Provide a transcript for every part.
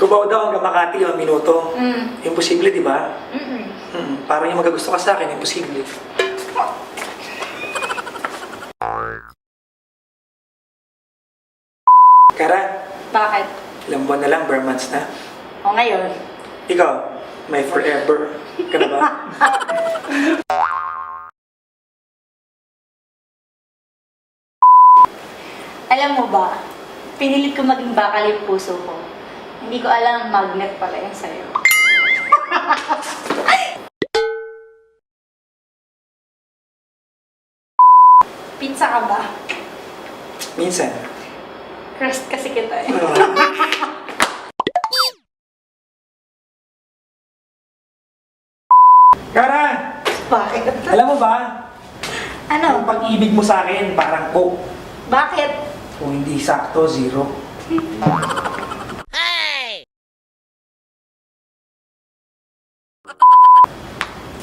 Kubaw daw hanggang Makati 5 minuto. Mm. Imposible, di ba? Mm-mm. Parang yung magagusto ka sa akin, imposible. Kara, Bakit? ilang buwan na lang, bare months na. O ngayon? Ikaw, my forever ka na ba? Alam mo ba, pinilit ko maging bakal yung puso ko. Hindi ko alam magnet pala yan sa'yo. Pizza ka ba? Minsan. Crust kasi kita eh. Kara, Bakit? alam mo ba? Ano? Ang pag-ibig mo sa akin, parang Coke. Bakit? Kung hindi sakto, 0.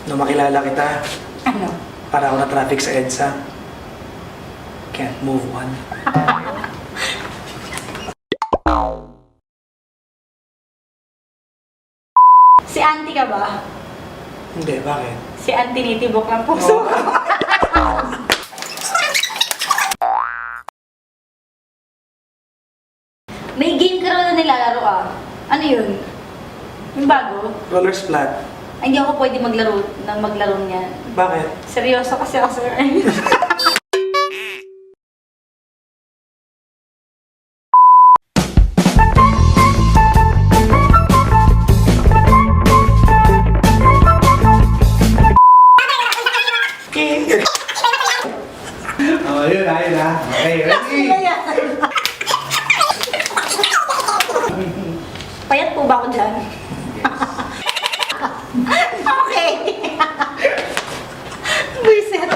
Nung makilala kita, Ano? para ako na traffic sa EDSA. Can't move on. Si auntie ka ba? Hindi, bakit? Si auntie nitibok ng puso ko. May game ka raw na nilalaro ah. Ano yun? Yung bago? Roller splat. Ay, hindi ako pwede maglaro niyan. Bakit? Seryoso kasi ako sir. Oh, yun na. Okay, ready? Payat po ba ako dyan? Okay. Buisit.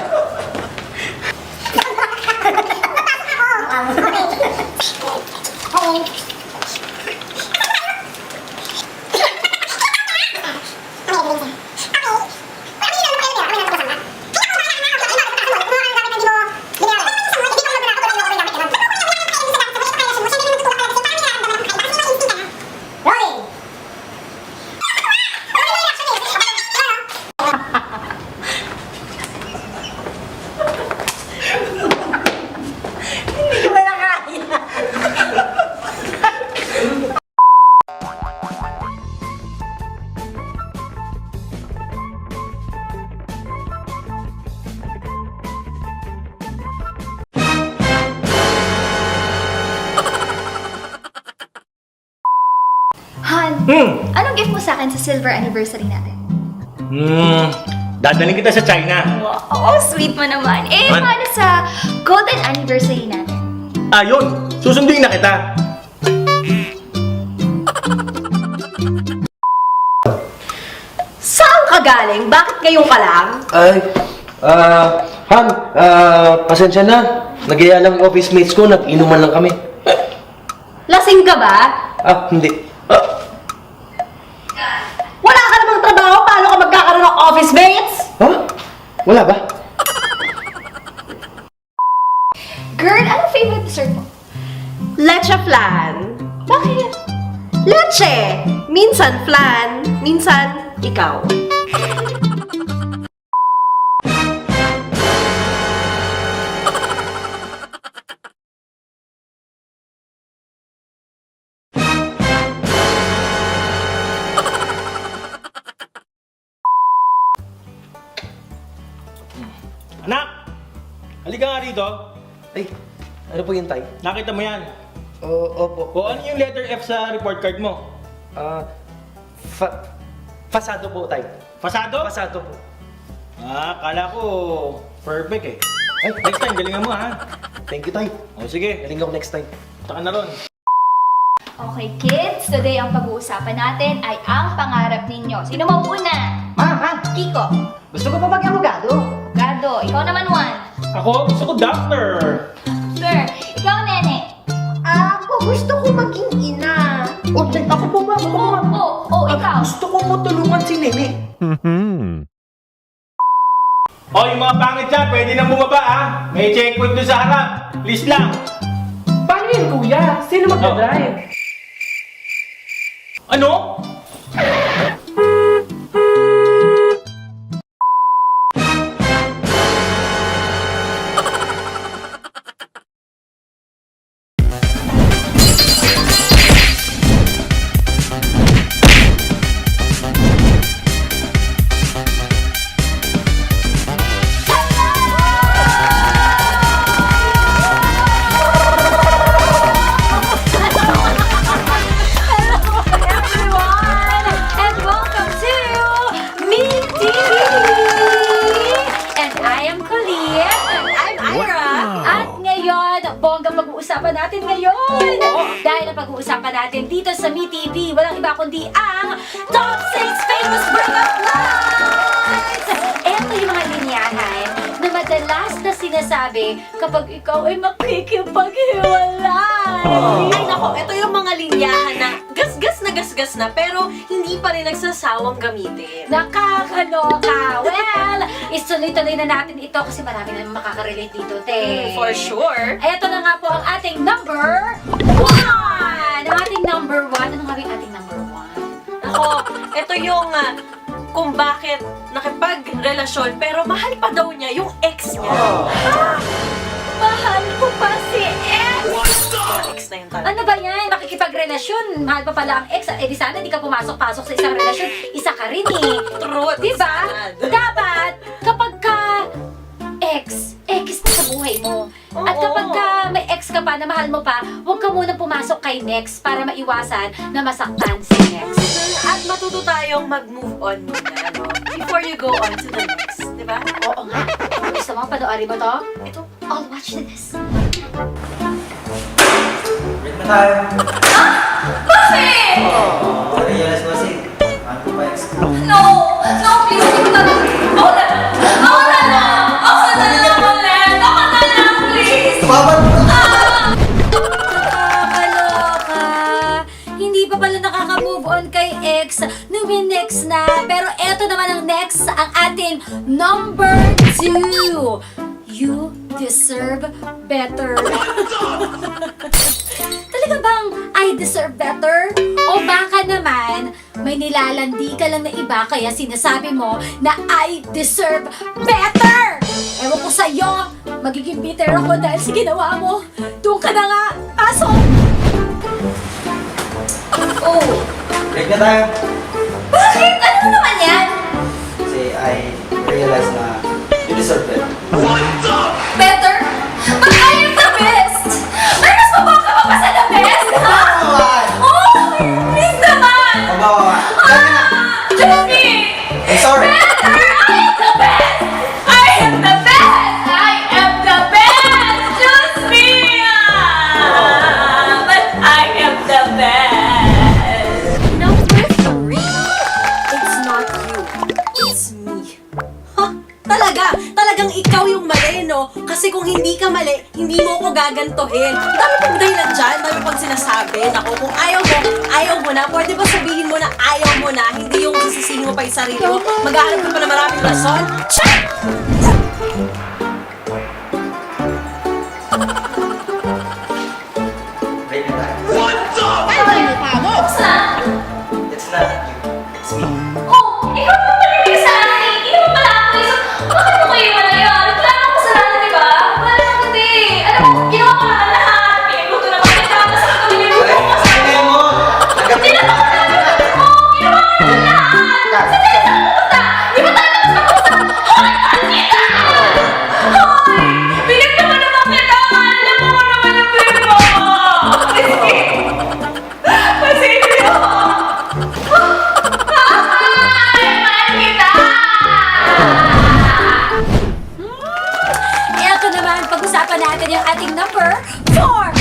Hindi ko ba nakaya? Han, anong gift mo sa akin sa silver anniversary natin? Dadaling kita sa China. Wow, sweet mo naman. Eh, Man. paano sa golden anniversary natin? Ayun, susunduin na kita. Saan ka galing? Bakit ngayon ka lang? Ay, Han, pasensya na. Nagaya lang yung office mates ko, nag-inuman lang kami. Lasing ka ba? Hindi. Wala ka namang trabaho, paano ka magkakaroon ng office mates? Wala ba? Girl, anong favorite dessert mo? Leche flan. Bakit? Leche! Minsan flan, minsan ikaw. Anak! Halika nga rito. Ay, ano po yun, Tay? Nakita mo yan. Opo. O ano yung letter F sa report card mo? Fasado po, Tay. Fasado? Fasado po. Kala ko perfect eh. Ay, Next time, galingan mo ha. thank you, Tay. O sige, Galing ako next time. taka na ron. Okay, kids, today ang pag-uusapan natin ay ang pangarap ninyo. Sino mauuna? Kiko. Gusto ko pa maging abogado. Gado, ikaw naman, Juan. Ako, gusto ko doctor. Sir, ikaw, Nene. Ako gusto ko maging ina. Ako po ba? Ikaw. Gusto ko mo tulungan si Nene. O, yung mga pangit dyan, pwede nang bumaba ha. May checkpoint doon sa harap. Please lang. Paano yun, kuya? Sino magdadrive? Ano? Everyone! And welcome to Me TV! And I am Colleen. And I'm Ira. At ngayon, bonggang pag-uusapan natin ngayon. Dahil ang pag-uusapan natin dito sa Me TV, walang iba kundi ang Top 6 Famous Breakup Lines! Ito yung mga linyahan na madalas na sinasabi kapag ikaw ay makikipaghiwalay. Ay nako, ito yung mga linyahan na gasgas na pero hindi pa rin nagsasawang gamitin. Nakakaloka! Well, ituloy-tuloy na natin ito kasi marami na makaka-relate dito, te. For sure. Ay, ito na nga po ang ating number 1! Ang ating number 1. Ano nga ba yung ating number 1? Ako, ito yung kung bakit nakipagrelasyon pero mahal pa daw niya yung ex niya. Mahal ko pa si ex! Ex na yun talaga. Ano ba yan? Makikipagrelasyon. Mahal pa pala ang ex. Eh di sana di ka pumasok-pasok sa isang relasyon. Isa ka rin eh. Truth. Diba? Sad. Dapat, kapag ka ex na sa buhay mo. At Oo. kapag ka may ex ka pa na mahal mo pa, huwag ka muna pumasok kay next para maiwasan na masaktan si next. At matuto tayong mag-move on muna, no? Before you go on to the next, di ba? Oo nga. Gusto mo, panoorin mo to? Ito, I'll watch this. Break na tayo. Bakit? Realize mo kasi, ano ko pa ex ko. No! No, please, hindi ko na. Ako na! Ako na lang! Ako na lang ulit! Ako na lang, please! Tumawag mo! Nakakaloka. Hindi pa pala nakaka-move on kay ex. Numi-next na. Pero eto naman ang next, ang ating number 2. You deserve better. Talaga bang I deserve better? O baka naman, may nilalandi ka lang na iba kaya sinasabi mo na I deserve better! Ewan ko sa'yo, magiging bitter ako dahil sa ginawa mo. Doon ka na nga, pasok! Oh, Break na tayo. bakit? Ano naman yan? Kasi I realize na you deserve it. Better? But I am the best! Ay, mas mabaka pa pa sa the best, ha? Oh, please naman! Mabawa. Just me! I'm sorry. Better! I am the best! I am the best! I am the best! Just me! But I am the best! Number 3. It's not you. It's me. Ha? Talagang ikaw yung mali, no? Kasi kung hindi ka mali, hindi mo ako gagantuhin. Dami pang dahilan dyan, dami pang sinasabi. Naku, kung ayaw mo na. Pwede ba sabihin mo na ayaw mo na? Hindi yung sisisihin mo pa yung sarili mo. Maghahanap ka pa na maraming rason. Check! Break na tayo. Saan? It's not you. It's me. Oh, ikaw mo pala yung sa akin. Hindi mo pala ako isang... Bakit mo kayo wala yun? Wala akong kasalanan, di ba? Wala akong hindi. Alam mo, ginawa ko naman lahat. Pinagluto naman kita. Masarap kami niluto ko. Sabi mo! Hindi na ako namin mo. Ginawa ko naman lahat. Sa tayo saan pupunta? Di ba tayo tapos mag-usap? Hoy, bakit kita? Hoy, binig naman naman kita. Alam mo naman yung binig mo. Sige. Pasensya. Ay, mahal kita. Ito naman, pag-usapan natin yung ating number 4.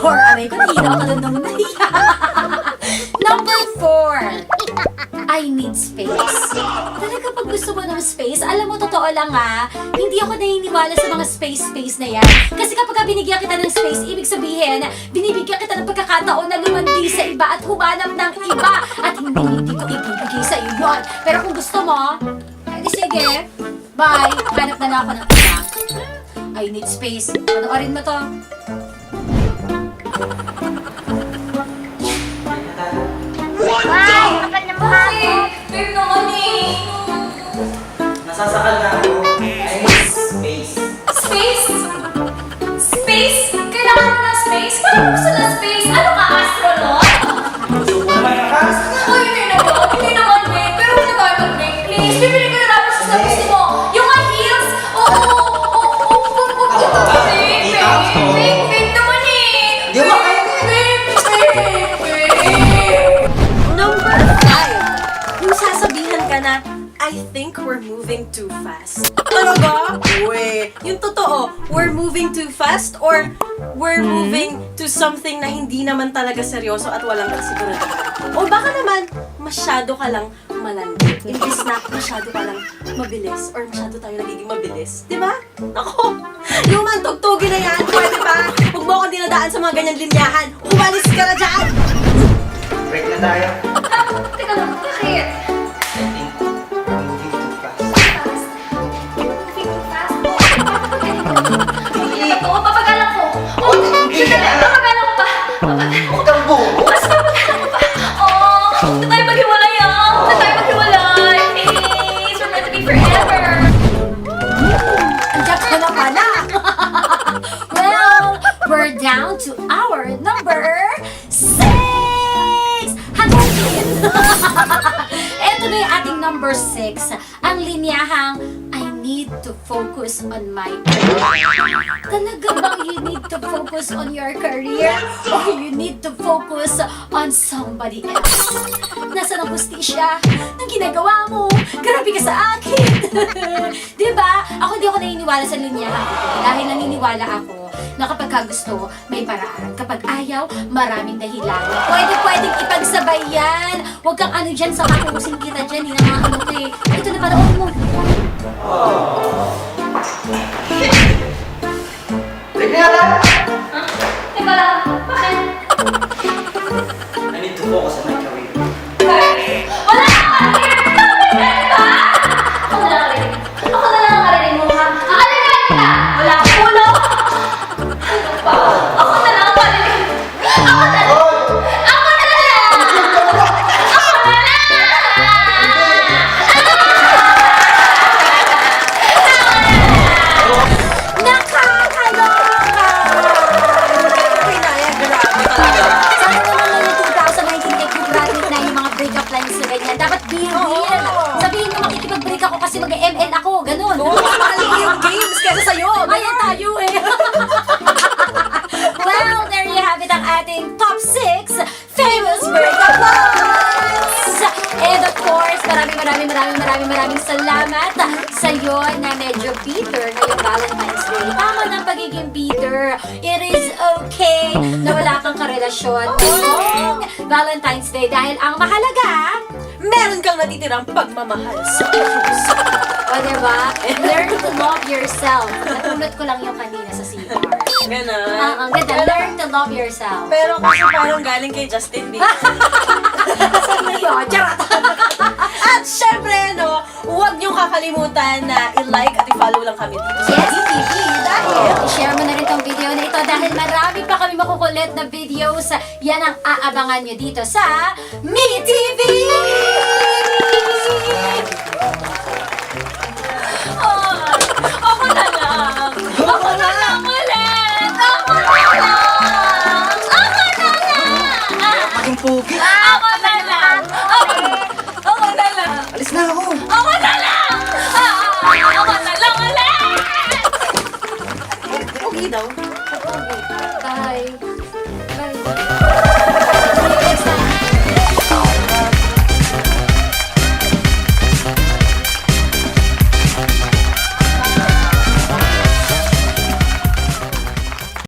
Aray ko, nahihina ako doon nung nahiya. Number 4. I need space. Talaga pag gusto mo ng space, alam mo, totoo lang hindi ako naniniwala sa mga space na yan. Kasi kapag binigyan kita ng space, ibig sabihin, binibigyan kita ng pagkakataon na lumandi sa iba at humanap ng iba. At hindi ko ibibigay sa iyo yun. Pero kung gusto mo, edi sige, bye. Hanap na lang ako ng iba. I need space. Panoorin mo to. Break na na, I think we're moving too fast. Talaga? Uwe. Yung totoo, we're moving too fast or we're moving to something na hindi naman talaga seryoso at walang kasiguraduhan. O baka naman, masyado ka lang malandi. Imbis na masyado ka lang mabilis or masyado tayo nagiging mabilis. Di ba? Ako, yung mantugtugin na yan, pwede ba? Huwag mo akong dinadaan sa mga ganyang linyahan. Umalis ka na dyan! Break na tayo. Teka lang, bakit? I think we're moving too fast. Oo, papagalan ko. Oo, sandali, papagalan ko pa. Huwag kang buo. Mas papagalan ko pa. Oo, hindi tayo maghiwalay ah. Hindi tayo maghiwalay. Please, we're meant to be forever. Andiyan ka na pala. Well, we're down to our number 6. Hanapin. Ito na yung ating number 6. Ang linyahang I need to focus on my career. Talaga bang you need to focus on your career? Or you need to focus on somebody else? Nasaan ang hustisya ng ginagawa mo? Grabe ka sa akin! Diba? Ako di ako naniniwala sa linyahan ito. Dahil naniniwala ako na kapag gusto, may paraan. Kapag ayaw, maraming dahilan. Pwedeng ipagsabay yan. Huwag kang ano dyan sa kapusin kita dyan. Hindi na mga ano ko eh. Ito na pala, mo. Break na lang. Teka lang, bakit? I need to focus on my career. Wala kang career! Diba? Ako na lang karinig. Ako na lang ang karinig mo, ha? Akalagaan kita! Wala akong ulo! Ano pa? Ako na lang ang karinig. Ako na lang! Ako na lang! Ako na lang! Nakakaloka! Pinaya, grabe talaga. Sana naman na yung 2019 tech graduate na yung mga breakup lines na ganyan. Dapat be real. Sabihin mo makikipag-break ako kasi mag-ML ako. Ganun. Oo, mas mahal yung games kaysa sa'yo. Ayan tayo eh. Well, there you have it ang ating top 6 famous breakup lines. And of course, maraming salamat sa iyo na medyo bitter ngayong Valentine's Day. Tama ng pagiging bitter. It is okay na wala kang karelasyon ngayong Valentine's Day dahil ang mahalaga, Meron kang natitirang pagmamahal sa puso. o diba? Learn to love yourself. Natulot ko lang yung kanina sa CR. Ganon. Ang ganda. Learn to love yourself. Pero kasi parang galing kay Justin Bieber. Sino yun? Charot! At syempre, no, huwag niyong kakalimutan na i-like at i-follow lang kami dito sa Yes. DTV dahil I-share mo na rin tong video na ito dahil marami pa kami makukulit na videos. Yan ang aabangan nyo dito sa Me TV!